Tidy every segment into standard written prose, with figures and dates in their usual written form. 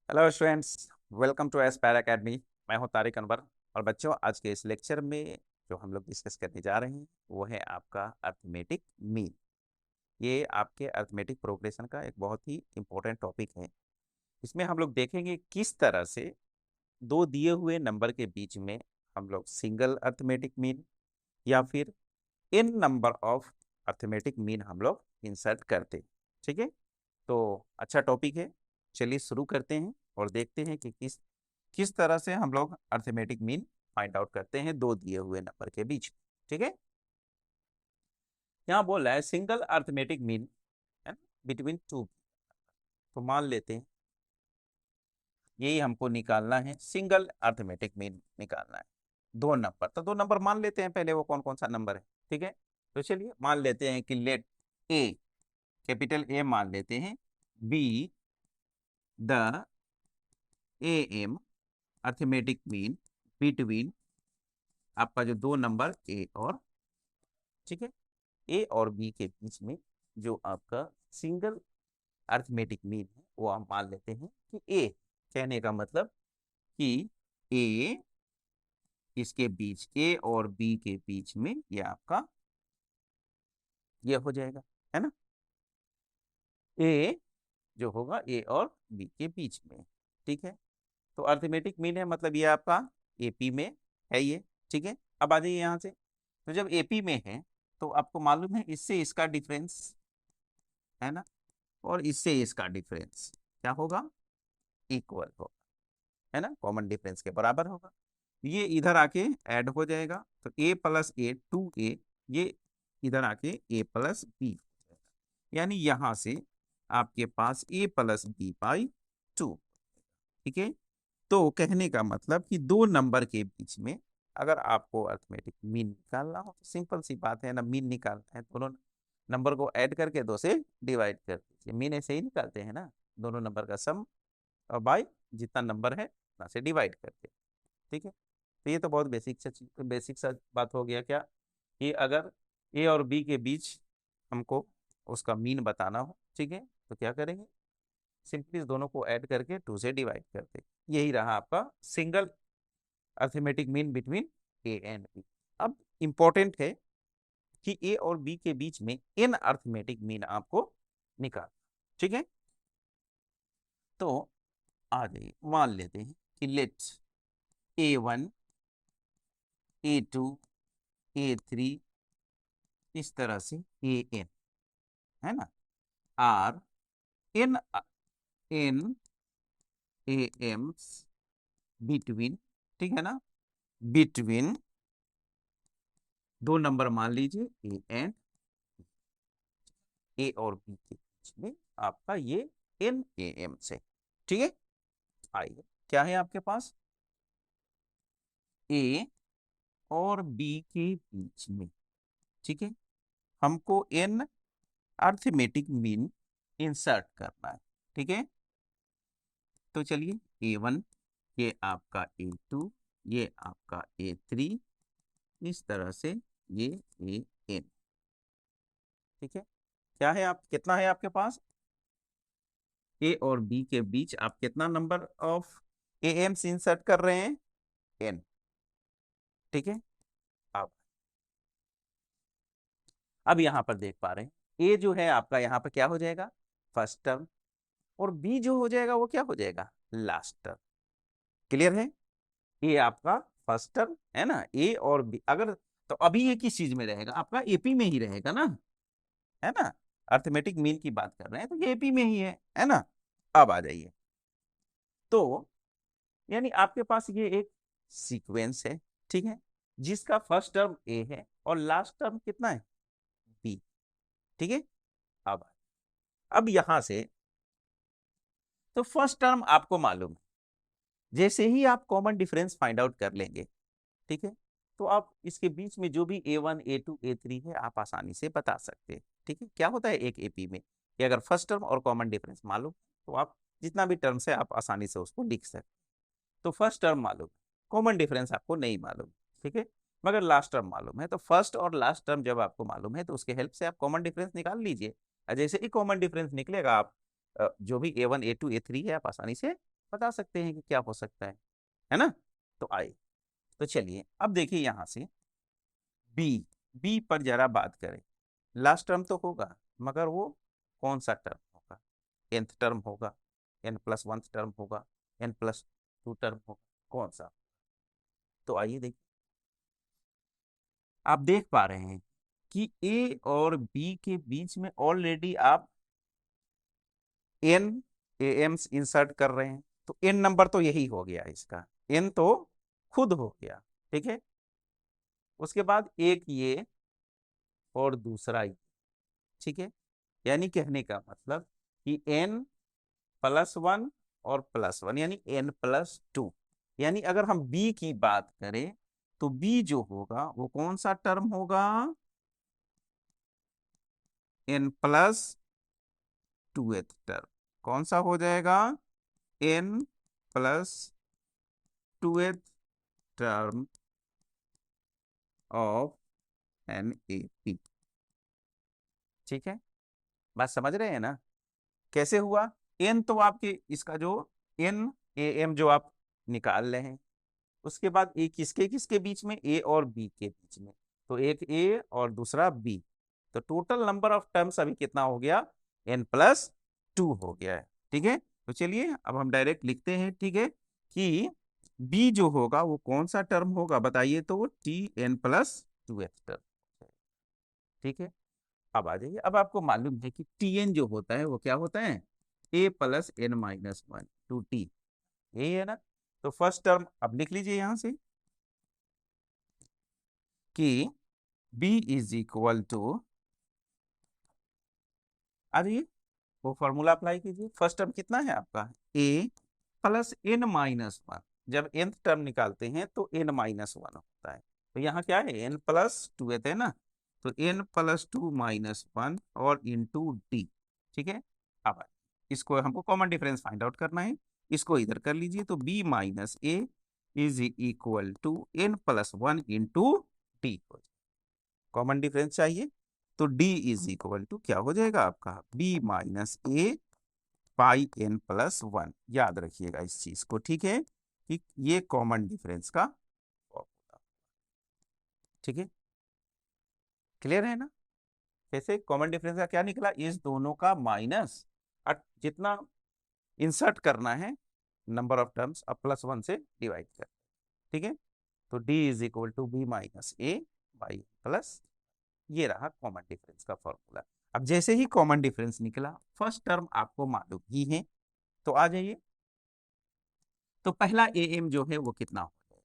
Hello students, welcome to Aspire Academy. मैं हूं तारिक अनवर। और बच्चों, आज के इस लेक्चर में जो हम लोग डिस्कस करने जा रहे हैं वो है आपका अर्थमेटिक मीन। ये आपके अर्थमेटिक प्रोग्रेशन का एक बहुत ही इम्पोर्टेंट टॉपिक है। इसमें हम लोग देखेंगे किस तरह से दो दिए हुए नंबर के बीच में हम लोग सिंगल अर्थमेटिक मीन या फिर इन नंबर ऑफ अर्थमेटिक मीन हम लोग इंसर्ट करते हैं। ठीक है, तो अच्छा टॉपिक है। चलिए शुरू करते हैं और देखते हैं कि किस किस तरह से हम लोग अर्थमेटिक मीन फाइंड आउट करते हैं दो दिए हुए नंबर के बीच। ठीक है, यहाँ बोल रहा है single arithmetic mean between two. तो मान लेते हैं यही हमको निकालना है, सिंगल अर्थमेटिक मीन निकालना है दो नंबर। तो दो नंबर मान लेते हैं पहले, वो कौन कौन सा नंबर है। ठीक है, तो चलिए मान लेते हैं कि लेट ए, कैपिटल ए मान लेते हैं, be the A M arithmetic mean between आपका जो दो नंबर ए और, ठीक है, ए और बी के बीच में जो आपका सिंगल अर्थमेटिक मीन है वो हम मान लेते हैं कि ए। कहने का मतलब कि ए, इसके बीच ए और बी के बीच में ये आपका ये हो जाएगा, है ना। ए जो होगा ए और बी के बीच में, ठीक है। तो अर्थमेटिक मीन है मतलब ये आपका एपी में है ये। ठीक है, अब आ जाइए यहाँ से। तो जब एपी में है तो आपको मालूम है इससे इसका डिफरेंस, है ना, और इससे इसका डिफरेंस क्या होगा, इक्वल होगा, है ना, कॉमन डिफरेंस के बराबर होगा। ये इधर आके ऐड हो जाएगा, तो ए प्लस ए टू ए, ये इधर आके ए प्लस बी, यानी यहां से आपके पास ए प्लस बी बाई टू। ठीक है, तो कहने का मतलब कि दो नंबर के बीच में अगर आपको अर्थमेटिक मीन निकालना हो तो सिंपल सी बात है ना, मीन निकालना है दोनों नंबर को ऐड करके दो से डिवाइड कर दीजिए। मीन ऐसे ही निकालते हैं ना, दोनों नंबर का सम और बाई जितना नंबर है उतना से डिवाइड करके। ठीक है, तो ये तो बहुत बेसिक सा बात हो गया क्या, कि अगर ए और बी के बीच हमको उसका मीन बताना हो, ठीक है, तो क्या करेंगे, सिंपली इस दोनों को ऐड करके टू से डिवाइड करते। यही रहा आपका single arithmetic mean between A and B. अब इंपॉर्टेंट है कि ए और बी के बीच में इन अर्थमेटिक मीन आपको निकाल। ठीक है, तो आ जाइए मान लेते हैं कि लेट A1 A2 A3 इस तरह से AN, है ना, are in in AMs between, ठीक है ना, बिटवीन दो नंबर मान लीजिए ए एंड ए और बी के बीच में आपका ये इन AM से। ठीक है, आइए क्या है आपके पास, ए और बी के बीच में, ठीक है, हमको एन अर्थमेटिक मीन इंसर्ट करना है। ठीक है, तो चलिए A1, ये आपका A2, ये आपका A3, इस तरह से ये AN। ठीक है, क्या है, आप कितना है आपके पास, ए और बी के बीच आप कितना नंबर ऑफ AMs इंसर्ट कर रहे हैं, N। ठीक है, अब यहां पर देख पा रहे हैं ए जो है आपका यहाँ पर क्या हो जाएगा, फर्स्ट टर्म, और बी जो हो जाएगा वो क्या हो जाएगा, लास्ट टर्म। क्लियर है, ए आपका फर्स्ट टर्म है ना, ए और बी अगर, तो अभी ये किस चीज में रहेगा, आपका एपी में ही रहेगा ना, है ना। अर्थमेटिक मीन की बात कर रहे हैं तो ये एपी में ही है ना। अब आ जाइए, तो यानी आपके पास ये एक सीक्वेंस है, ठीक है, जिसका फर्स्ट टर्म ए है और लास्ट टर्म कितना है, बी। ठीक है, अब यहां से तो फर्स्ट टर्म आपको मालूम है, जैसे ही आप कॉमन डिफरेंस फाइंड आउट कर लेंगे, ठीक है, तो आप इसके बीच में जो भी A1 A2 A3 है आप आसानी से बता सकते हैं। ठीक है, क्या होता है एक एपी में कि अगर फर्स्ट टर्म और कॉमन डिफरेंस मालूम तो आप जितना भी टर्म्स है आप आसानी से उसको लिख सकते। तो फर्स्ट टर्म मालूम, कॉमन डिफरेंस आपको नहीं मालूम, ठीक है, मगर लास्ट टर्म मालूम है। तो फर्स्ट और लास्ट टर्म जब आपको मालूम है तो उसके हेल्प से आप कॉमन डिफरेंस निकाल लीजिए। जैसे ही कॉमन डिफरेंस निकलेगा आप जो भी A1 A2 A3 है आप आसानी से बता सकते हैं कि क्या हो सकता है ना। तो आइए, तो चलिए अब देखिए यहाँ से बी, बी पर जरा बात करें। लास्ट टर्म तो होगा, मगर वो कौन सा टर्म होगा? nth टर्म होगा, n+1 टर्म होगा, n+2 टर्म होगा, कौन सा? तो आइए देखिए, आप देख पा रहे हैं कि ए और बी के बीच में ऑलरेडी आप n एम्स इंसर्ट कर रहे हैं, तो n नंबर तो यही हो गया, इसका n तो खुद हो गया, ठीक है। उसके बाद एक ये और दूसरा ये, ठीक है। यानी कहने का मतलब कि n+1 और +1 यानी n+2, यानी अगर हम b की बात करें तो b जो होगा वो कौन सा टर्म होगा? n+2th term. कौन सा हो जाएगा? n+2th term of NaP। ठीक है, बात समझ रहे हैं ना? कैसे हुआ? n तो आपके इसका जो NaM जो आप निकाल रहे हैं, उसके बाद ए किसके किसके बीच में? ए और बी के बीच में, तो एक ए और दूसरा बी, तो टोटल नंबर ऑफ टर्म्स अभी कितना हो गया? n+2 हो गया है, ठीक है। तो चलिए अब हम डायरेक्ट लिखते हैं, ठीक है, कि बी जो होगा वो कौन सा टर्म होगा बताइए? तो Tn+2 टर्म, ठीक है। अब आ जाइए, अब आपको मालूम है कि Tn जो होता है वो क्या होता है? a+n-1 टू टी, यही है ना। तो फर्स्ट टर्म अब लिख लीजिए यहां से कि b इज इक्वल टू, अरे वो फॉर्मूला अप्लाई कीजिए। फर्स्ट टर्म कितना है आपका? a+n-1, जब nth टर्म निकालते हैं तो n-1 होता है, तो यहाँ क्या है? n+2 है ना, तो n+2-1 और इंटू डी, ठीक है। अब इसको हमको कॉमन डिफरेंस फाइंड आउट करना है, इसको इधर कर लीजिए, तो b-a is equal to n+1 into D. Common difference चाहिए, तो d इज इक्वल टू क्या हो जाएगा आपका? b-a पाई n+1। याद रखिएगा इस चीज को, ठीक है, कि ये कॉमन डिफरेंस का फॉर्मूला, ठीक है। क्लियर है ना? कैसे कॉमन डिफरेंस का क्या निकला? इस दोनों का माइनस, जितना इंसर्ट करना है नंबर ऑफ टर्म्स, अब +1 से डिवाइड कर, ठीक है। तो d is equal to b-a by plus, ये रहा कॉमन डिफरेंस का फॉर्मूला। अब जैसे ही कॉमन डिफरेंस निकला, फर्स्ट टर्म आपको मालूम ही है, तो आ जाइए, तो पहला am जो है वो कितना हो जाएगा?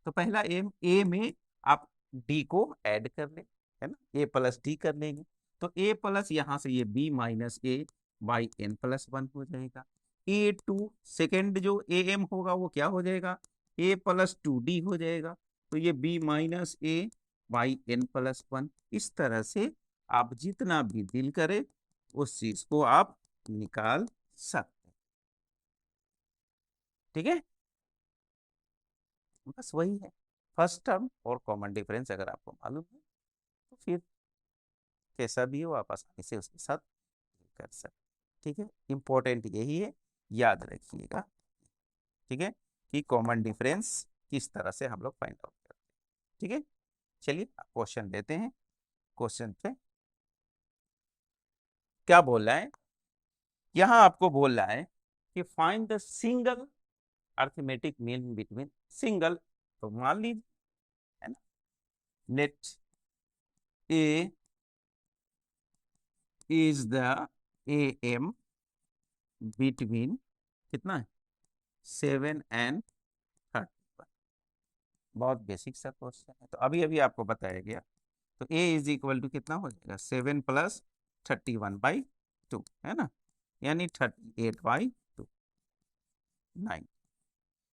तो पहला a में आप d को ऐड कर ले, है ना, a+d कर लेंगे, तो a प्लस यहाँ से ये b-a बाई n+1 हो जाएगा। a2 सेकेंड जो am होगा वो क्या हो जाएगा? a+2d हो जाएगा, तो ये b-a बाई n+1। इस तरह से आप जितना भी दिल करे उस चीज को आप निकाल सकते हैं, ठीक है। बस वही है, फर्स्ट टर्म और कॉमन डिफरेंस अगर आपको मालूम है तो फिर कैसा भी हो आप आसानी से उसके साथ कर सकते, ठीक है। इंपॉर्टेंट यही है, याद रखिएगा, ठीक है, कि कॉमन डिफरेंस किस तरह से हम लोग फाइंड आउट करते हैं, ठीक है। चलिए क्वेश्चन लेते हैं। क्वेश्चन पे क्या बोल रहा है? यहाँ आपको बोल रहा है कि find the single arithmetic mean between, single तो मान लीजिए, है ना, let A is the am between कितना है? 7 and 31। बहुत बेसिक सा क्वेश्चन है, तो अभी अभी आपको बताया गया, तो a इज इक्वल टू कितना हो जाएगा? 7 + 31/2, है ना, यानी 38/2, 9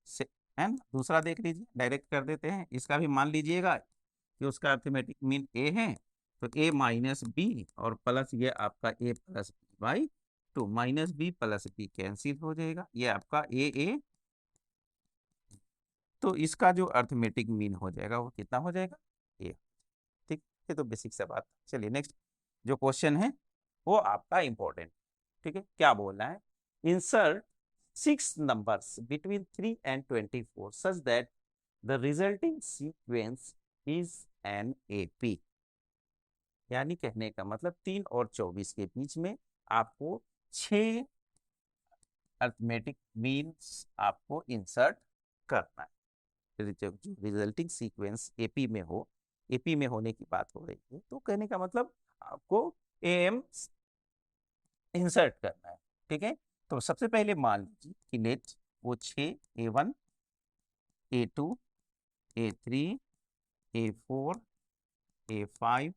से। एंड दूसरा देख लीजिए, डायरेक्ट कर देते हैं, इसका भी मान लीजिएगा कि उसका अर्थमेटिक मीन a है, तो a-b और प्लस ये आपका a+b/2, -b + b कैंसिल हो जाएगा, ये आपका a, तो इसका जो अर्थमेटिक मीन हो जाएगा वो कितना हो जाएगा? a, ठीक है। तो बेसिक सा बात। चलिए नेक्स्ट जो क्वेश्चन है वो आपका इंपॉर्टेंट, ठीक है। क्या बोल रहा है? Insert 6 numbers between 3 and 24 such that the resulting sequence is an AP। यानी कहने का मतलब 3 और 24 के बीच में आपको 6 अर्थमेटिक मीन्स आपको इंसर्ट करना है। जो रिजल्टिंग सीक्वेंस एपी में हो, एपी में होने की बात हो रही है, तो कहने का मतलब आपको एम इंसर्ट करना है। ठीक है, तो सबसे पहले मान लीजिए कि लेट वो 6 A1 A2 A3 A4 A5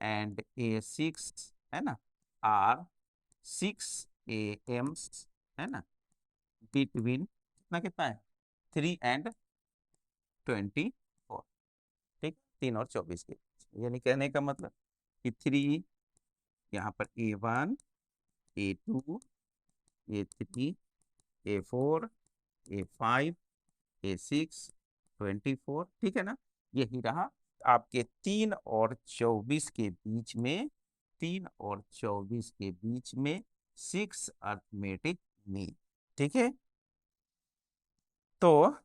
and A6 है ना, आर 6 AMs है ना, बिटवीन कितना कितना है 3 and 24। ठीक, 3 और 24 के बीच। यानी कहने का मतलब कि 3 यहाँ पर A1 A2 A3 A4 A5 A6 24। ठीक है ना, यही रहा आपके 3 और 24 के बीच में, 3 और 24 के बीच में 6 अर्थमेटिक मीन। ठीक है, तो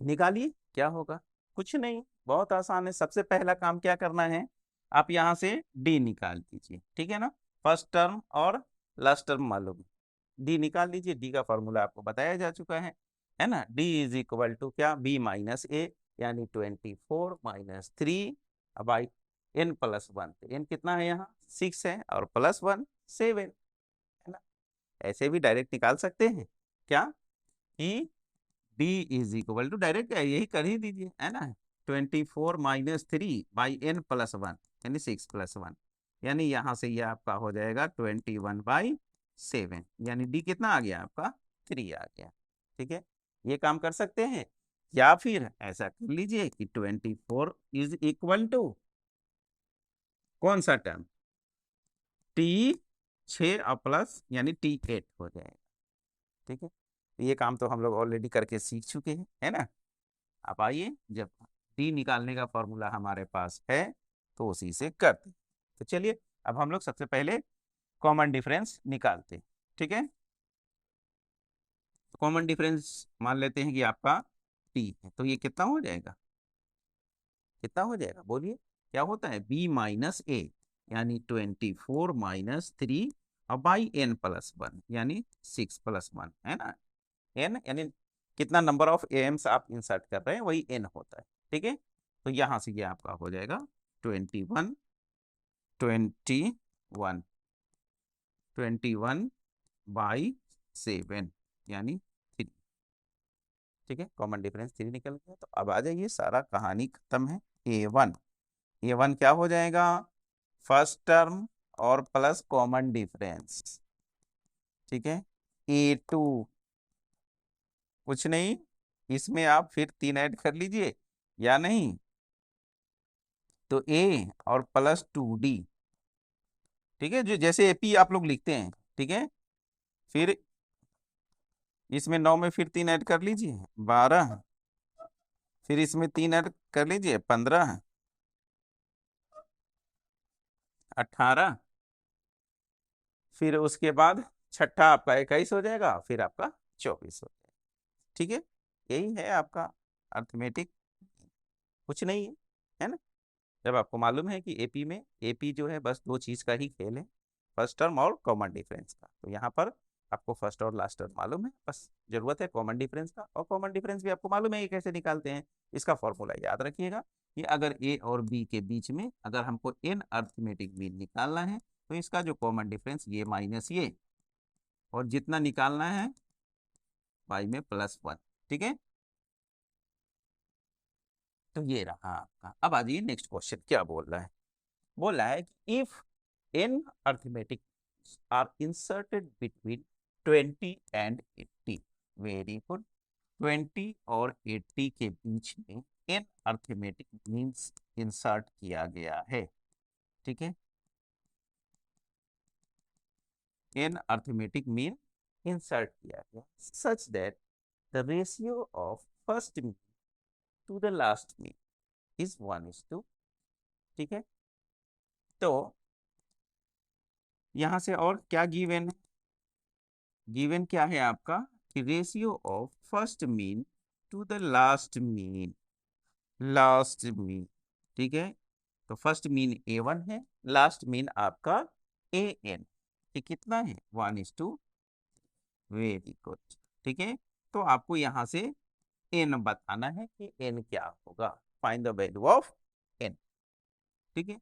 निकालिए क्या होगा। कुछ नहीं, बहुत आसान है। सबसे पहला काम क्या करना है, आप यहां से डी निकाल दीजिए। ठीक है ना, फर्स्ट टर्म और लास्ट टर्म मालूम, डी निकाल लीजिए। डी का फॉर्मूला आपको बताया जा चुका है ना। डी इज इक्वल टू क्या, बी माइनस ए, यानी 24 minus 3 by n plus 1। n कितना है यहाँ 6 है, और प्लस 1 7 है ना। ऐसे भी डायरेक्ट निकाल सकते हैं क्या, कि d is equal to direct यही कर ही दीजिए है ना, 24 माइनस 3 बाई n प्लस 1 यानी 6 प्लस 1, यानी यहाँ से ये आपका हो जाएगा 21/7, यानी d कितना आ गया आपका 3 आ गया। ठीक है, ये काम कर सकते हैं, या फिर ऐसा कर लीजिए कि 24 इज इक्वल टू कौन सा टर्म t6 प्लस यानी t8 हो जाएगा। ठीक है, ये काम तो हम लोग ऑलरेडी करके सीख चुके हैं है ना। आप आइए, जब डी निकालने का फॉर्मूला हमारे पास है तो उसी से करते हैं। तो चलिए अब हम लोग सबसे पहले कॉमन डिफरेंस निकालते हैं। ठीक है, तो कॉमन डिफरेंस मान लेते हैं कि आपका टी है, तो ये कितना हो जाएगा, कितना हो जाएगा बोलिए, क्या होता है बी माइनस ए, यानी 24 माइनस 3 और बाई n प्लस 1 यानी 6 प्लस 1 है ना। n यानी कितना नंबर ऑफ एम्स आप इंसर्ट कर रहे हैं वही n होता है। ठीक है, तो यहां से ये आपका हो जाएगा 21 21 21 बाई 7 यानी 3। ठीक है, कॉमन डिफरेंस 3 निकल गया। तो अब आ जाइए, सारा कहानी खत्म है। ए वन क्या हो जाएगा, फर्स्ट टर्म और प्लस कॉमन डिफरेंस। ठीक है, A2 कुछ नहीं, इसमें आप फिर 3 ऐड कर लीजिए या नहीं, तो A और प्लस 2D। ठीक है, जो जैसे एपी आप लोग लिखते हैं। ठीक है, फिर इसमें 9 में फिर 3 ऐड कर लीजिए 12, फिर इसमें 3 ऐड कर लीजिए 15 18, फिर उसके बाद छठा आपका 21 हो जाएगा, फिर आपका 24 हो जाएगा। ठीक है, यही है आपका अर्थमेटिक, कुछ नहीं है ना। जब आपको मालूम है कि एपी में, एपी जो है बस 2 चीज का ही खेल है, फर्स्ट टर्म और कॉमन डिफरेंस का। तो यहाँ पर आपको फर्स्ट और लास्ट टर्म मालूम है, बस जरूरत है कॉमन डिफरेंस का। और कॉमन डिफरेंस भी आपको मालूम है ये कैसे निकालते हैं, इसका फॉर्मूला याद रखिएगा कि अगर ए और बी के बीच में अगर हमको n अर्थमेटिक मीन निकालना है, तो इसका जो कॉमन डिफरेंस ये माइनस ये, और जितना निकालना है y में प्लस 1। ठीक है, तो ये रहा आपका। अब आ जाइए नेक्स्ट क्वेश्चन क्या बोल रहा है, बोल रहा है कि if n arithmetic are inserted between 20 and 80, very good, 20 और 80 के बीच में n अर्थमेटिक मीन्स इंसर्ट किया गया है। ठीक है, n अर्थमेटिक मीन इंसर्ट किया गया such that the ratio of first mean to the last mean is 1:2। ठीक है, तो यहां से और क्या गिवन है, गिवन क्या है आपका कि ratio of first mean to the last mean, last mean, ठीक है। तो फर्स्ट मीन A1 है, लास्ट मीन आपका AN, ये कितना है 1:2, वेरी गुड, ठीक है। तो आपको यहाँ से n बताना है कि n क्या होगा, find the value of n, ठीक है।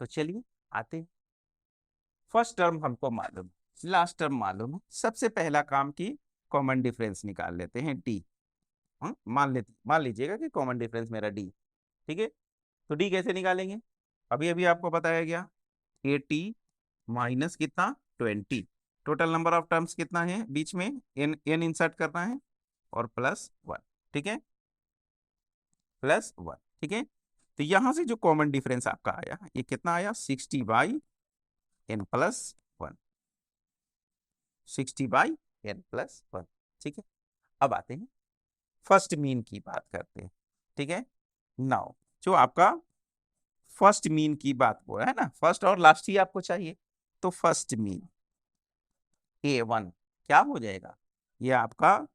तो चलिए आते हैं। फर्स्ट टर्म हमको मालूम है, लास्ट टर्म मालूम है, सबसे पहला काम की कॉमन डिफरेंस निकाल लेते हैं d। मान लीजिएगा कि कॉमन डिफरेंस मेरा d, ठीक है। तो d कैसे निकालेंगे, अभी अभी आपको बताया गया, 80 माइनस कितना 20, टोटल नंबर ऑफ टर्म्स कितना है बीच में, n इंसर्ट करना है और +1, ठीक है, +1, ठीक है। तो यहां से जो कॉमन डिफरेंस आपका आया ये कितना आया 60/n+1, 60/n+1, ठीक है। अब आते हैं फर्स्ट मीन की बात करते हैं, ठीक है। नाउ जो आपका फर्स्ट मीन की बात हो रहा है ना, फर्स्ट और लास्ट ही आपको चाहिए, तो फर्स्ट मीन A1 क्या हो जाएगा, ये आपका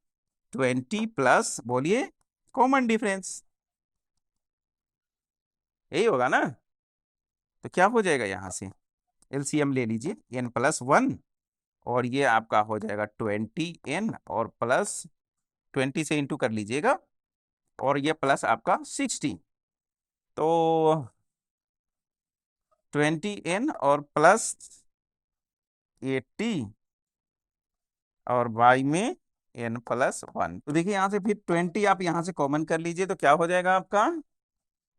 20 प्लस बोलिए कॉमन डिफरेंस, यही होगा ना। तो क्या हो जाएगा यहां से एलसीएम ले लीजिए n+1, और ये आपका हो जाएगा 20n और +20 से इंटू कर लीजिएगा, और ये प्लस आपका 60, तो 20n और +80 और y में n+1, तो देखिए यहाँ से फिर 20 आप यहाँ से कॉमन कर लीजिए, तो क्या हो जाएगा आपका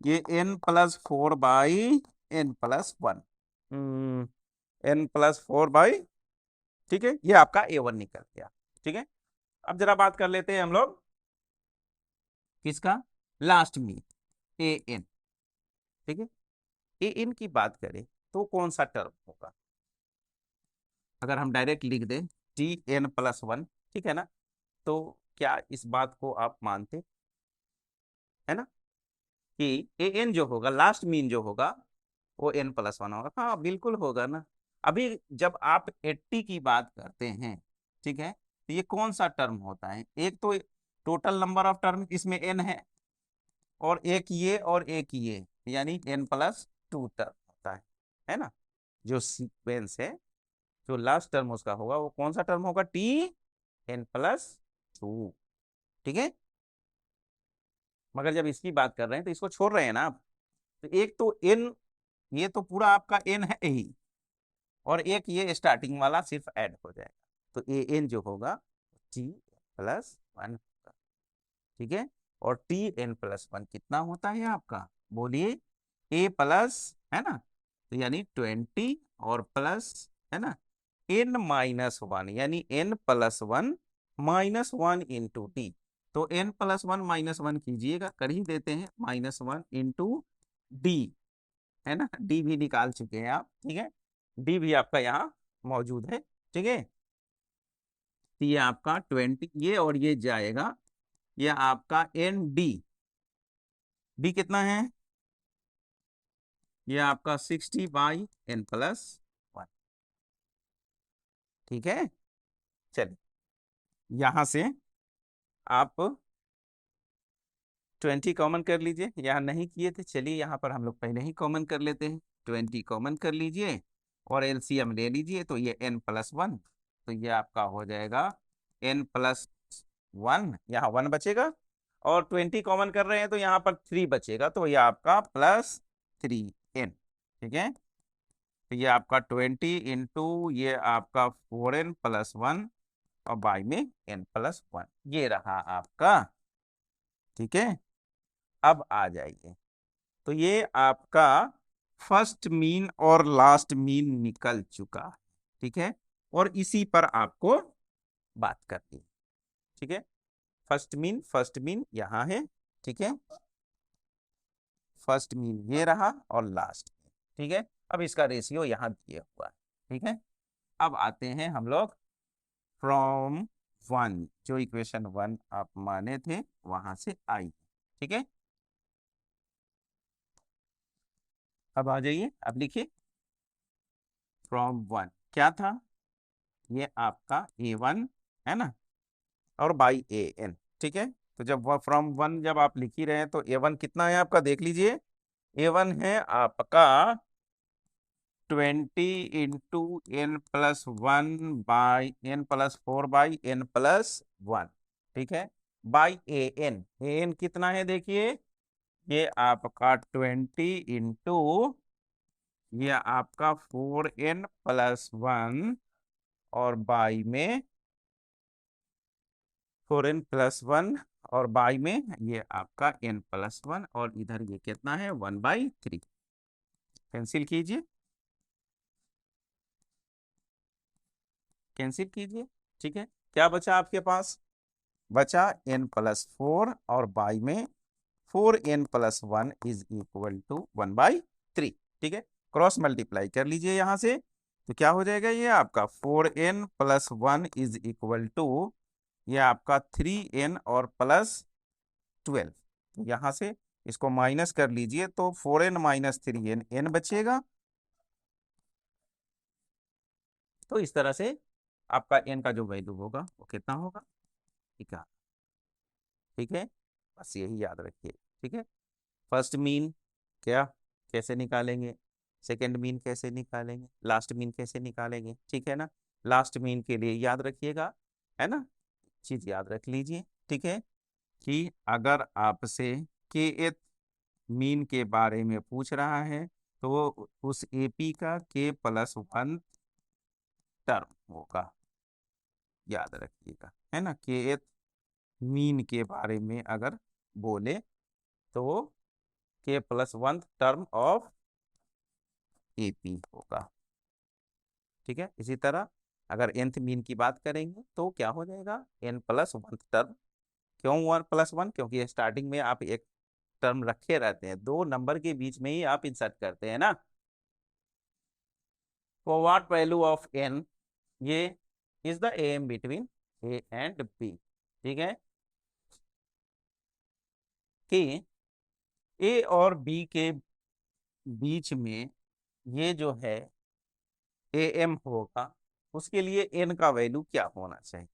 ये n+4/n+1, n+4, ठीक है, ये आपका A1 निकल गया, ठीक है। अब जरा बात कर लेते हैं हम लोग किसका, लास्ट में AN, ठीक है। AN की बात करें तो कौन सा टर्म होगा, अगर हम डायरेक्ट लिख दें TN+1, ठीक है ना, तो क्या इस बात को आप मानते है ना कि AN जो होगा लास्ट मीन जो होगा वो n+1 होगा, हाँ बिल्कुल होगा ना। अभी जब आप 80 की बात करते हैं, ठीक है, तो ये कौन सा टर्म होता है, एक तो टोटल नंबर ऑफ टर्म इसमें n है, और एक ये और एक ये, यानी n+2 टर्म होता है ना। जो सीक्वेंस है जो लास्ट टर्म उसका होगा वो कौन सा टर्म होगा, TN+2, ठीक है। मगर जब इसकी बात कर रहे हैं तो इसको छोड़ रहे हैं ना आप, तो एक तो n, ये तो पूरा आपका n है ही, और एक ये स्टार्टिंग वाला सिर्फ ऐड हो जाएगा, तो AN जो होगा T+1 होगा, ठीक है। और TN+1 कितना होता है आपका, बोलिए A प्लस, है ना, तो यानी 20 और प्लस, है ना, n-1, यानी n+1 -1 इंटू टी, तो n+1 -1 कीजिएगा, कर ही देते हैं, -1 इंटू डी, है ना, डी भी निकाल चुके हैं आप, ठीक है, डी भी आपका यहाँ मौजूद है, ठीक है। तो ये आपका 20, ये और ये जाएगा, ये आपका एन डी कितना है, ये आपका 60/n+1, ठीक है। चलिए यहां से आप 20 कॉमन कर लीजिए, यहाँ नहीं किए थे, चलिए यहाँ पर हम लोग पहले ही कॉमन कर लेते हैं, 20 कॉमन कर लीजिए और एलसीएम ले लीजिए, तो ये n+1, तो ये आपका हो जाएगा n+1, यहाँ 1 बचेगा, और 20 कॉमन कर रहे हैं तो यहाँ पर 3 बचेगा, तो ये आपका +3n, ठीक है। तो ये आपका 20 इंटू ये आपका 4n+1 और बाई में n+1, ये रहा आपका, ठीक है। अब आ जाइए, तो ये आपका फर्स्ट मीन और लास्ट मीन निकल चुका है, ठीक है, और इसी पर आपको बात करनी है, ठीक है। फर्स्ट मीन यहाँ है, ठीक है, फर्स्ट मीन ये रहा और लास्ट मीन, ठीक है। अब इसका रेशियो यहाँ दिया हुआ है, ठीक है। अब आते हैं हम लोग फ्रॉम 1, जो इक्वेशन 1 आप माने थे वहां से आई, ठीक है। अब आ जाइए, अब लिखिए फ्रॉम वन क्या था, ये आपका A1 है ना, और बाई AN, ठीक है। तो जब फ्रॉम वन जब आप लिख ही रहे हैं तो A1 कितना है आपका, देख लीजिए। A1 है आपका 20 × N+1/N+4/N+1, ठीक है, बाई AN कितना है देखिए, ये आपका 20 × ये आपका 4N+1 और बाई में 4N+1 और बाई में ये आपका N+1 और इधर ये कितना है 1/3। कैंसिल कीजिए, कैंसिल कीजिए, ठीक है। क्या बचा आपके पास, बचा N+4 और बाई में 4N+1 इज इक्वल टू 1/3, ठीक है। क्रॉस मल्टीप्लाई कर लीजिए यहां से, तो क्या हो जाएगा, ये आपका 4N+1 इज इक्वल टू ये आपका 3N और +12। तो यहां से इसको माइनस कर लीजिए तो 4N - 3N N बचेगा। तो इस तरह से आपका N का जो वैल्यू होगा वो कितना होगा, ठीक है, ठीक है। बस यही याद रखिए, ठीक है। फर्स्ट मीन क्या कैसे निकालेंगे, सेकंड मीन कैसे निकालेंगे, लास्ट मीन कैसे निकालेंगे, ठीक है ना। लास्ट मीन के लिए याद रखिएगा, है ना, चीज याद रख लीजिए, ठीक है, कि अगर आपसे के मीन के बारे में पूछ रहा है तो वो उस AP का K+1 टर्म होगा, याद रखिएगा, है ना। के मीन के बारे में अगर बोले तो वो K+1 टर्म ऑफ AP होगा, ठीक है। इसी तरह अगर nth मीन की बात करेंगे तो क्या हो जाएगा, N+1 टर्म। क्यों 1+1, क्योंकि स्टार्टिंग में आप एक टर्म रखे रहते हैं, दो नंबर के बीच में ही आप इंसर्ट करते हैं ना। तो व्हाट वैल्यू ऑफ n, ये is the AM between A and B, ठीक है, कि A और B के बीच में ये जो है AM होगा, उसके लिए n का वैल्यू क्या होना चाहिए।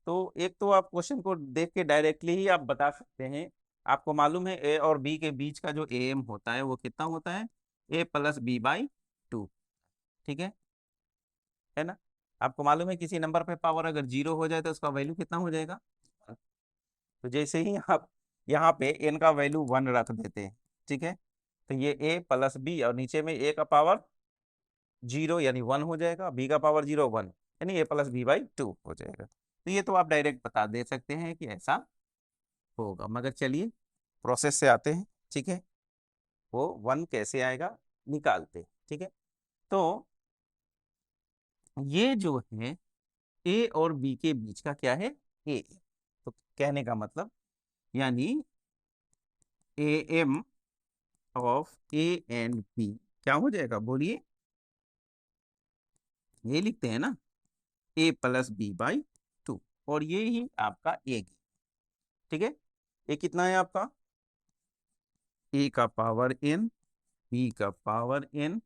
तो एक तो आप क्वेश्चन को देख के डायरेक्टली ही आप बता सकते हैं, आपको मालूम है A और B के बीच का जो AM होता है वो कितना होता है, A+B/2, ठीक है ना। आपको मालूम है किसी नंबर पे पावर अगर 0 हो जाए तो उसका वैल्यू कितना हो जाएगा। तो जैसे ही आप यहाँ पे n का वैल्यू 1 रख देते हैं, ठीक है, तो ये A+B और नीचे में A का पावर 0 यानी 1 हो जाएगा, B का पावर 0 1 यानी A+B/2 हो जाएगा। तो ये तो आप डायरेक्ट बता दे सकते हैं कि ऐसा होगा, मगर चलिए प्रोसेस से आते हैं, ठीक है, वो 1 कैसे आएगा निकालते हैं, ठीक है। तो ये जो है A और B के बीच का क्या है, A, तो कहने का मतलब यानी AM of A and B क्या हो जाएगा, बोलिए, ये लिखते हैं ना A+B/2, और ये ही आपका A, ठीक है। ये कितना है आपका, A का पावर n, B का पावर n,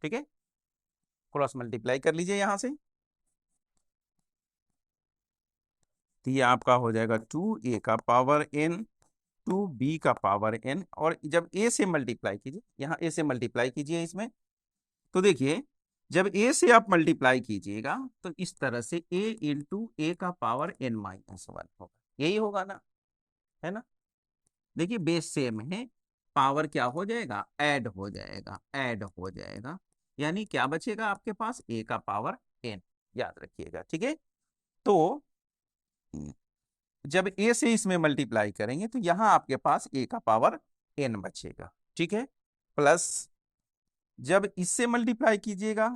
ठीक है। क्रॉस मल्टीप्लाई कर लीजिए यहां से, तो ये आपका हो जाएगा 2A का पावर n 2B का पावर n, और जब A से मल्टीप्लाई कीजिए, यहाँ A से मल्टीप्लाई कीजिए इसमें, तो देखिए जब A से आप मल्टीप्लाई कीजिएगा तो इस तरह से A × A का पावर n-1 होगा, यही होगा ना, है ना। देखिए बेस सेम है, पावर क्या हो जाएगा, ऐड हो जाएगा, ऐड हो जाएगा, यानी क्या बचेगा आपके पास, A का पावर n, याद रखिएगा, ठीक है। तो जब A से इसमें मल्टीप्लाई करेंगे तो यहां आपके पास A का पावर n बचेगा, ठीक है, प्लस जब इससे मल्टीप्लाई कीजिएगा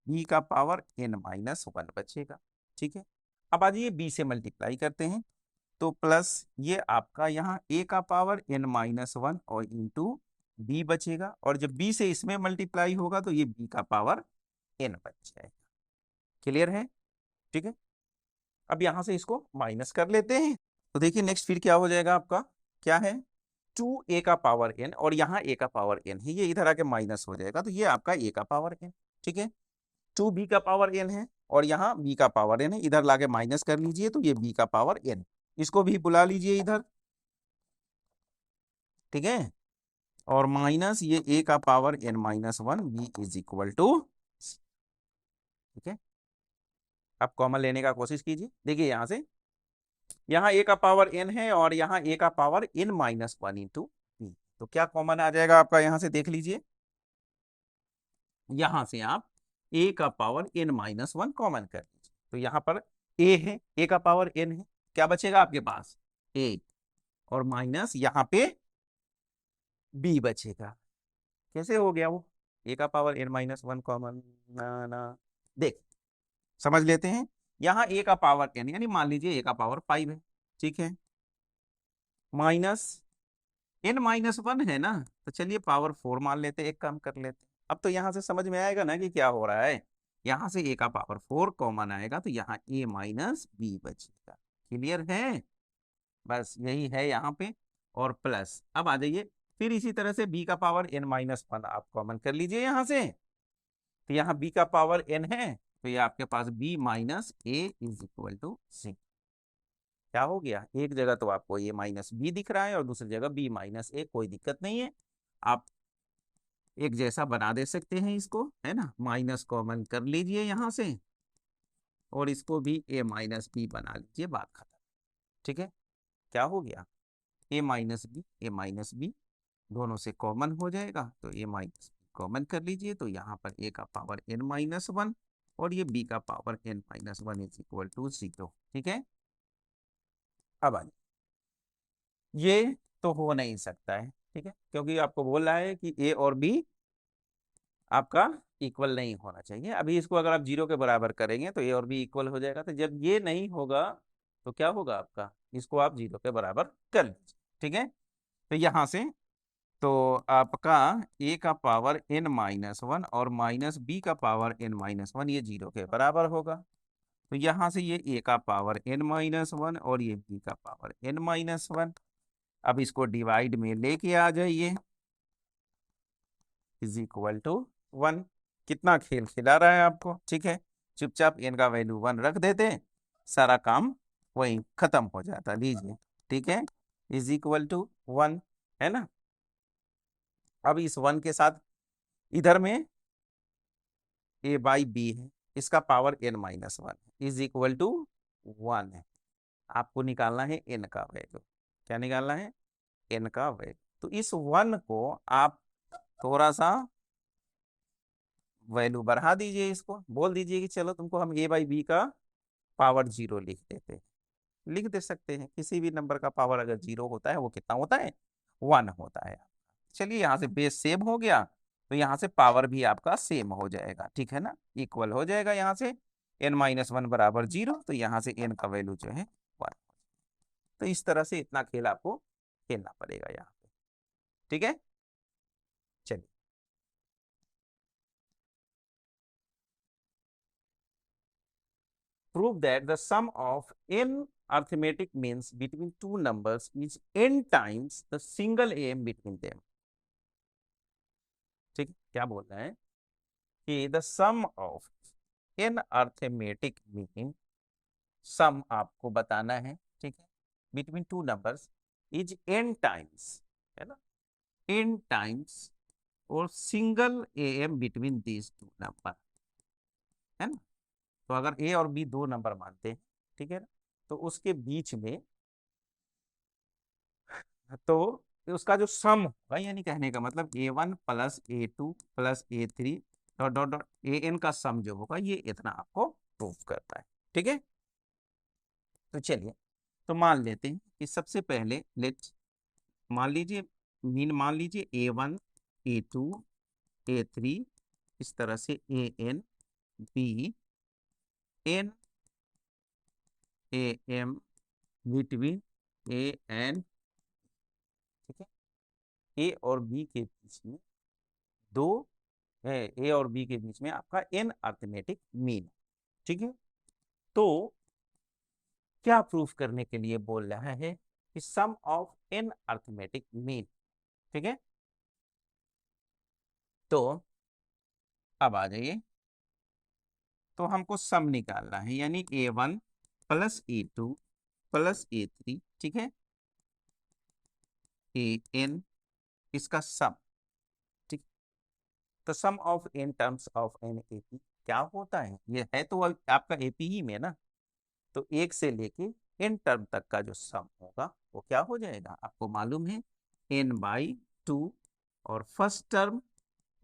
B का पावर n-1 बचेगा, ठीक है। अब आज ये B से मल्टीप्लाई करते हैं तो प्लस ये आपका यहाँ A का पावर n-1 और इंटू B बचेगा, और जब B से इसमें मल्टीप्लाई होगा तो ये B का पावर n बच जाएगा, क्लियर है, ठीक है। अब यहां से इसको माइनस कर लेते हैं, तो देखिए नेक्स्ट फिर क्या हो जाएगा आपका, क्या है 2a का पावर n, और यहाँ a का पावर n है, ये इधर आके माइनस हो जाएगा, तो ये आपका a का पावर n। ठीक है, 2b का पावर n है और यहाँ b का पावर n है, इधर लाके माइनस कर लीजिए तो ये b का पावर n, इसको भी बुला लीजिए इधर। ठीक है, और माइनस ये a का power n minus 1, b is equal to. ठीक है, आप कॉमन लेने का कोशिश कीजिए। देखिए यहां से यहाँ a का पावर n है और यहाँ a का power n minus 1 into b, तो क्या कॉमन आ जाएगा आपका, यहां से देख लीजिए। यहां से आप a का पावर n माइनस 1 कॉमन कर लीजिए, तो यहाँ पर a है, a का पावर n है, क्या बचेगा आपके पास a, और माइनस यहाँ पे b बचेगा। कैसे हो गया वो, a का पावर n माइनस 1 कॉमन ना, देख समझ लेते हैं। यहाँ a का पावर n यानी मान लीजिए a का पावर 5 है, ठीक है, माइनस n माइनस 1 है ना, तो चलिए पावर 4 मान लेते, एक काम कर लेते। अब तो यहां से समझ में आएगा ना कि क्या हो रहा है, यहां से a का पावर 4 कॉमन आएगा तो यहाँ a माइनस b बचेगा। क्लियर है, बस यही है यहाँ पे, और प्लस अब आ जाइए फिर इसी तरह से b का पावर n माइनस 1 आप कॉमन कर लीजिए यहाँ से, तो यहाँ b का पावर n है, तो ये आपके पास b minus a is equal to 6। क्या हो गया, एक जगह तो आपको a माइनस बी दिख रहा है और दूसरी जगह b माइनस a, कोई दिक्कत नहीं है, आप एक जैसा बना दे सकते हैं इसको, है ना, माइनस कॉमन कर लीजिए यहाँ से और इसको भी a माइनस बी बना लीजिए, बात खत्म। ठीक है, क्या हो गया, a माइनस बी दोनों से कॉमन हो जाएगा, तो a माइनस बी कॉमन कर लीजिए, तो यहाँ पर a का पावर n माइनस 1 और ये b का power n minus 1 is equal to 0। ठीक है, अब आइए, ये तो हो नहीं सकता है, ठीक है, क्योंकि आपको बोल रहा है कि a और b आपका इक्वल नहीं होना चाहिए। अभी इसको अगर आप 0 के बराबर करेंगे तो a और b इक्वल हो जाएगा, तो जब ये नहीं होगा तो क्या होगा आपका, इसको आप 0 के बराबर कर लीजिए। ठीक है, तो यहां से तो आपका a का पावर n माइनस 1 और माइनस b का पावर n माइनस 1 ये 0 के बराबर होगा, तो यहां से ये a का पावर n माइनस 1 और ये b का पावर n माइनस 1, अब इसको डिवाइड में लेके आ जाइए, इज इक्वल टू 1। कितना खेल खिला रहा है आपको, ठीक है, चुपचाप n का वैल्यू 1 रख देते, सारा काम वही खत्म हो जाता, लीजिए। ठीक है, इज इक्वल टू 1, है ना। अब इस 1 के साथ इधर में a बाई बी है, इसका power n minus 1 is equal to 1 है, आपको निकालना है n का वैल्यू। क्या निकालना है, n का वैल्यू। तो इस 1 को आप थोड़ा सा वैल्यू बढ़ा दीजिए, इसको बोल दीजिए कि चलो तुमको हम a बाई बी का पावर 0 लिख देते हैं, लिख दे सकते हैं, किसी भी नंबर का पावर अगर 0 होता है वो कितना होता है, 1 होता है। चलिए यहाँ से बेस सेम हो गया, तो यहाँ से पावर भी आपका सेम हो जाएगा, ठीक है ना, इक्वल हो जाएगा। यहाँ से n माइनस 1 बराबर 0, तो यहाँ से n का वैल्यू जो है 1। तो इस तरह से इतना खेल आपको खेलना पड़ेगा यहाँ पे, ठीक है। चलिए, prove that the sum of n arithmetic means between two numbers is n times the single am between them। ठीक, क्या बोल रहे हैं कि the sum of n arithmetic mean, sum आपको बताना है, ठीक है, between two numbers is n times, है ना, n टाइम्स और single am between these two number, है ना। तो अगर a और b दो नंबर मानते हैं, ठीक है ना, तो उसके बीच में तो उसका जो सम होगा, यानी कहने का मतलब a1 plus a2 plus a3 dot dot dot an का सम जो होगा ये इतना आपको प्रूव करता है, ठीक है। तो चलिए, तो मान लेते हैं कि सबसे पहले लेट मान लीजिए, मीन मान लीजिए a1 a2 a3, इस तरह से an b n am between a and, ठीक है, ए और बी के बीच में दो है, ए और बी के बीच में आपका n अर्थमेटिक मीन, ठीक है। तो क्या प्रूफ करने के लिए बोल रहा है कि सम ऑफ n अर्थमेटिक मीन। ठीक है, तो अब आ जाइए, तो हमको सम निकालना है, यानी A1 plus A2 plus A3, ठीक है, AN, इसका सम। ठीक, तो sum of n terms of an AP क्या होता है, ये है तो आपका AP ही में ना, तो एक से लेके n टर्म तक का जो सम होगा वो क्या हो जाएगा, आपको मालूम है n/2, और फर्स्ट टर्म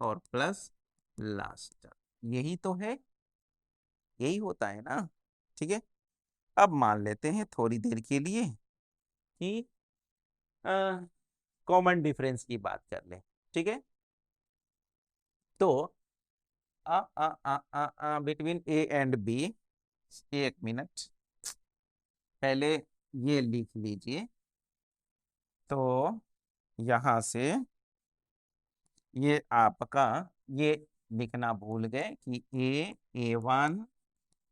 और प्लस लास्ट टर्म, यही तो है, यही होता है ना। ठीक है, अब मान लेते हैं थोड़ी देर के लिए कि कॉमन डिफरेंस की बात कर लें। ठीक है, तो बिटवीन A एंड B, एक मिनट, पहले ये लिख लीजिए, तो यहां से ये आपका, ये लिखना भूल गए कि A1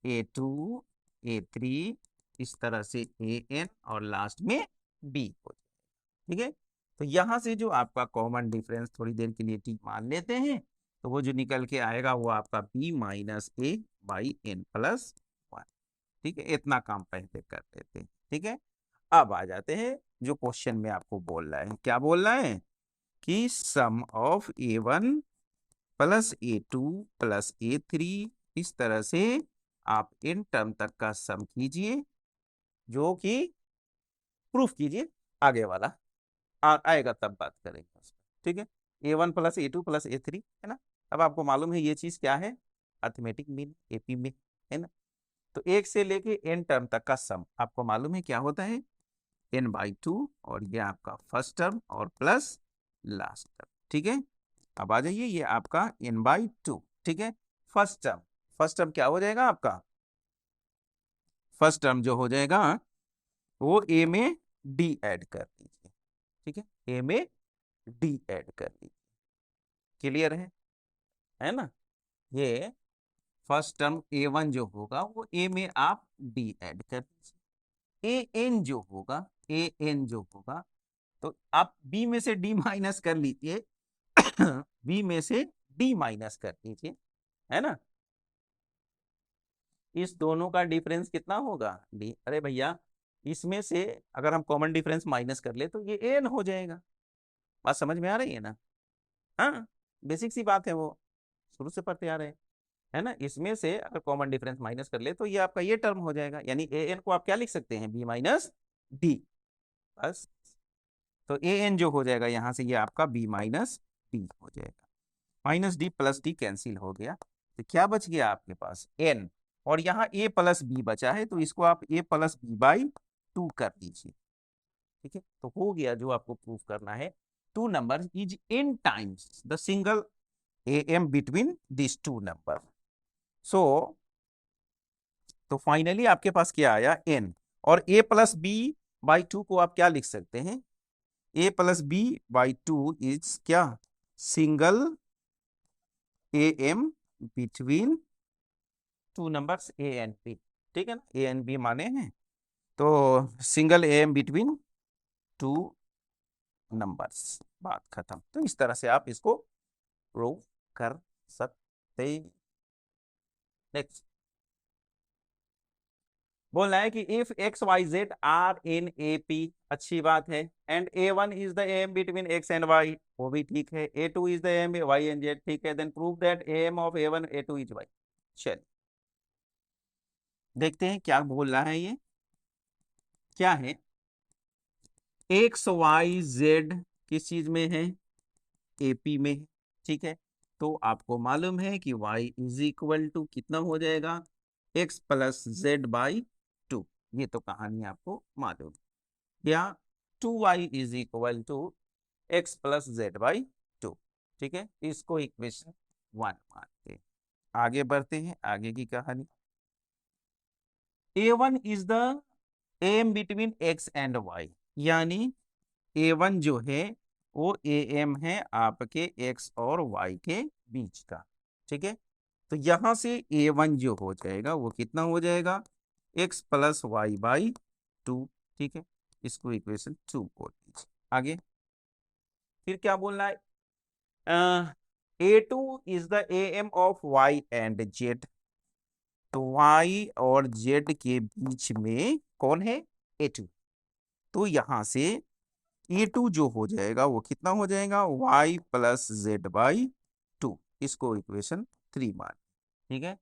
A2 A3, इस तरह से AN और लास्ट में B हो जाए। ठीक है, तो यहां से जो आपका कॉमन डिफरेंस थोड़ी देर के लिए ठीक मान लेते हैं, तो वो जो निकल के आएगा वो आपका B minus A by N plus 1। ठीक है, इतना काम पहले कर लेते हैं। ठीक है, अब आ जाते हैं जो क्वेश्चन में आपको बोल रहा है, क्या बोल रहा है कि सम of A1 plus A2 plus A3, इस तरह से आप इन टर्म तक का सम कीजिए, जो कि प्रूफ कीजिए, आगे वाला आएगा तब बात करेंगे उसमें। ठीक है, A1 plus A2 plus A3 है ना। अब आपको मालूम है ये चीज क्या है, अर्थमेटिक मीन AP में, है ना। तो एक से लेके n टर्म तक का सम आपको मालूम है क्या होता है, n/2, और ये आपका फर्स्ट टर्म और प्लस लास्ट टर्म। ठीक है, अब आ जाइए, ये आपका n/2। ठीक है, फर्स्ट टर्म, फर्स्ट टर्म क्या हो जाएगा आपका, फर्स्ट टर्म जो हो जाएगा वो A में D ऐड कर दीजिए। ठीक है, A में D ऐड कर दीजिए, क्लियर है ना। ये फर्स्ट टर्म A1 जो होगा वो A में आप D ऐड कर दीजिए, AN जो होगा, AN जो होगा, तो आप B में से D माइनस कर लीजिए, B में से D माइनस कर दीजिए, है ना। इस दोनों का डिफरेंस कितना होगा, D। अरे भैया, इसमें से अगर हम कॉमन डिफरेंस माइनस कर ले तो ये एन हो जाएगा। बात समझ में आ रही है ना। हाँ, बेसिक सी बात है, वो शुरू से पढ़ते आ रहे हैं, है ना। इसमें से अगर कॉमन डिफरेंस माइनस कर ले तो ये आपका ये टर्म हो जाएगा, यानी ए एन को आप क्या लिख सकते हैं, B माइनस D, बस। तो ए एन जो हो जाएगा यहाँ से, ये आपका B माइनस D हो जाएगा, minus D plus D cancel हो गया, तो क्या बच गया आपके पास n, और यहाँ A प्लस B बचा है, तो इसको आप A प्लस B/2 कर दीजिए। ठीक है, तो हो गया जो आपको प्रूफ करना है, two number is n times the single AM between this two number. So तो फाइनली आपके पास क्या आया, n, और A प्लस B/2 को आप क्या लिख सकते हैं, A प्लस B/2 इज क्या, single AM between two numbers A and B। ठीक है ना, A एंड B माने हैं, तो single AM between two numbers, बात खत्म। तो इस तरह से आप इसको प्रूव कर सकते। नेक्स्ट बोलना है कि if XYZ are in AP, अच्छी बात है, and A1 is the AM between X and Y, वो भी ठीक है, A2 is the AM Y and Z, ठीक है, then prove that AM of A1 A2 is Y। चलिए देखते हैं क्या बोल रहा है, ये क्या है, XYZ किस चीज में है, AP में है। ठीक है, तो आपको मालूम है कि y इज इक्वल टू कितना हो जाएगा, x प्लस Z/2, ये तो कहानी आपको मालूम, या 2y is equal to x plus Z/2। ठीक है, इसको इक्वेशन 1 मानते हैं। आगे बढ़ते हैं, आगे की कहानी, A1 is the AM between x and y, यानी A1 जो है वो AM है आपके x और y के बीच का। ठीक है, तो यहां से A1 जो हो जाएगा वो कितना हो जाएगा, x प्लस Y/2। ठीक है, इसको इक्वेशन 2 बोल दीजिए। आगे फिर क्या बोलना है, A2 is the AM of Y and Z। तो Y और Z के बीच में कौन है, A2। तो यहां से A2 जो हो जाएगा वो कितना हो जाएगा, Y प्लस Z/2। इसको इक्वेशन 3 मान, ठीक है।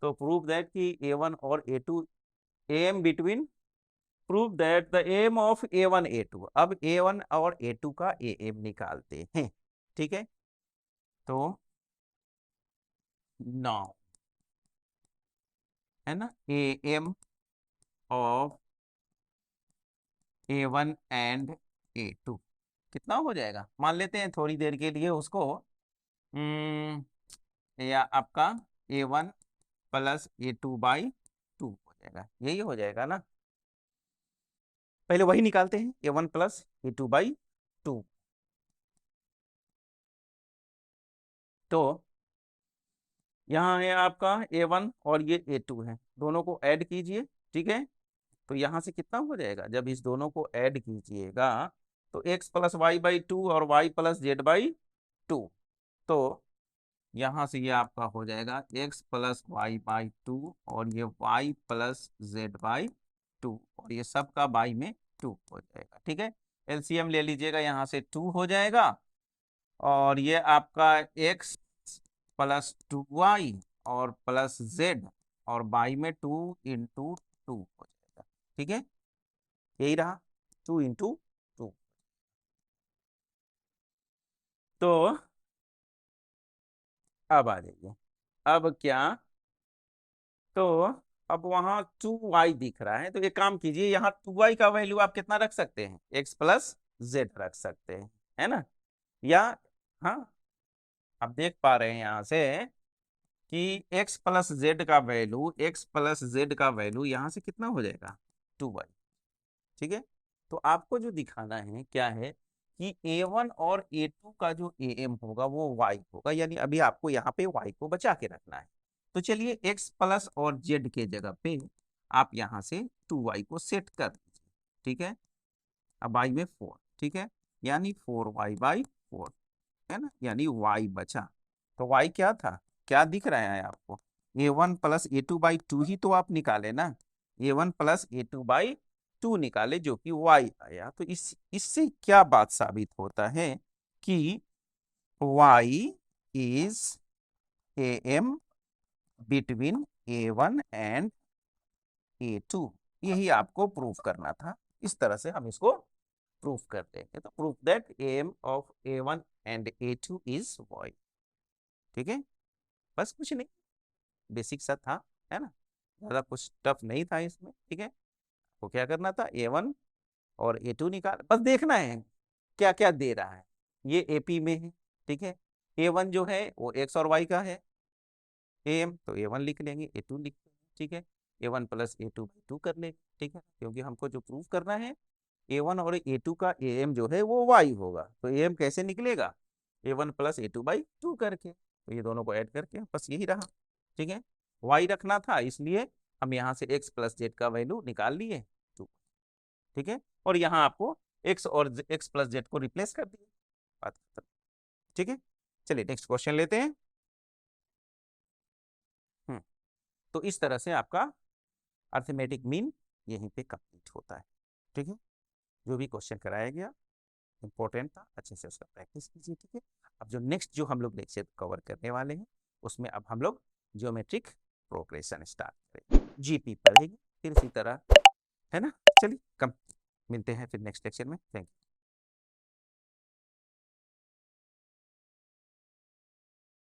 तो प्रूव दैट कि A1 और A2 AM between, prove that the M of A1 A2। अब A1 और A2 का AM निकालते हैं, ठीक है। तो नाउ है ना, AM of A1 and A2 कितना हो जाएगा, मान लेते हैं थोड़ी देर के लिए उसको, या आपका A1 प्लस A2/2 हो जाएगा, यही हो जाएगा ना। पहले वही निकालते हैं, A1 प्लस A2/2। तो यहाँ है आपका A1 और ये A2 है, दोनों को ऐड कीजिए, ठीक है। तो यहाँ से कितना हो जाएगा, जब इस दोनों को ऐड कीजिएगा तो x प्लस y/2 और y प्लस z/2। तो यहाँ से ये आपका हो जाएगा x प्लस y/2 और ये y प्लस z/2 और ये सब का y में 2 हो जाएगा, ठीक है। एलसीएम ले लीजिएगा, यहाँ से 2 हो जाएगा और ये आपका x प्लस 2y और प्लस z और y में 2 × 2 हो जाएगा, ठीक है। यही रहा 2 × 2। तो अब आ जाइए, अब क्या, तो अब वहां 2y दिख रहा है, तो एक काम कीजिए, यहाँ 2y का वैल्यू आप कितना रख सकते हैं, x प्लस जेड रख सकते हैं, है ना। या हाँ, आप देख पा रहे हैं यहाँ से कि x प्लस जेड का वैल्यू यहाँ से कितना हो जाएगा, 2y, ठीक है। तो आपको जो दिखाना है क्या है कि A1 और A2 का जो AM होगा वो y होगा, यानी अभी आपको यहाँ पे y को बचा के रखना है। तो चलिए x प्लस और z के जगह पे आप यहाँ से 2y को सेट कर दीजिए, ठीक है। अब y में 4, ठीक है, यानी 4y/4, है ना, यानी y बचा। तो y क्या था, क्या दिख रहा है आपको, A1 प्लस A2/2 ही तो आप निकाले ना, A1 प्लस A2/2 निकाले जो कि y आया। तो इससे क्या बात साबित होता है कि y is AM between A1 and A2। यही आपको प्रूफ करना था, इस तरह से हम इसको प्रूफ कर देंगे। तो proof that AM of A1 and A2 is y, ठीक है। बस कुछ नहीं, बेसिक सा था, है ना, ज्यादा कुछ टफ नहीं था इसमें, ठीक है। तो क्या करना था, A1 और A2 निकाल, बस देखना है क्या क्या दे रहा है। ये AP में है, ठीक है। A1 जो है वो x और y का है, AM तो A1 लिख लेंगे, A2 लिख लेंगे, ठीक है। A1 प्लस A2/2 कर लेंगे, ठीक है, क्योंकि हमको जो प्रूफ करना है A1 और A2 का AM जो है वो y होगा। तो AM कैसे निकलेगा, A1 प्लस A2/2 करके, तो ये दोनों को ऐड करके, बस यही रहा, ठीक है। y रखना था, इसलिए हम यहाँ से x प्लस जेड का वैल्यू निकाल लिए 2, ठीक है। और यहाँ आपको x और x प्लस जेड को रिप्लेस कर दिए, बात खत्म, ठीक है। चलिए नेक्स्ट क्वेश्चन लेते हैं। तो इस तरह से आपका अर्थमेटिक मीन यहीं पे कंप्लीट होता है, ठीक है। जो भी क्वेश्चन कराया गया इंपॉर्टेंट था, अच्छे से उसका प्रैक्टिस कीजिए, ठीक है। अब जो नेक्स्ट जो हम लोग लेक्चर कवर करने वाले हैं उसमें अब हम लोग ज्योमेट्रिक प्रोग्रेशन स्टार्ट करेंगे, GP पढ़ेंगे फिर इसी तरह, है ना। चलिए कम मिलते हैं फिर नेक्स्ट लेक्चर में, थैंक यू।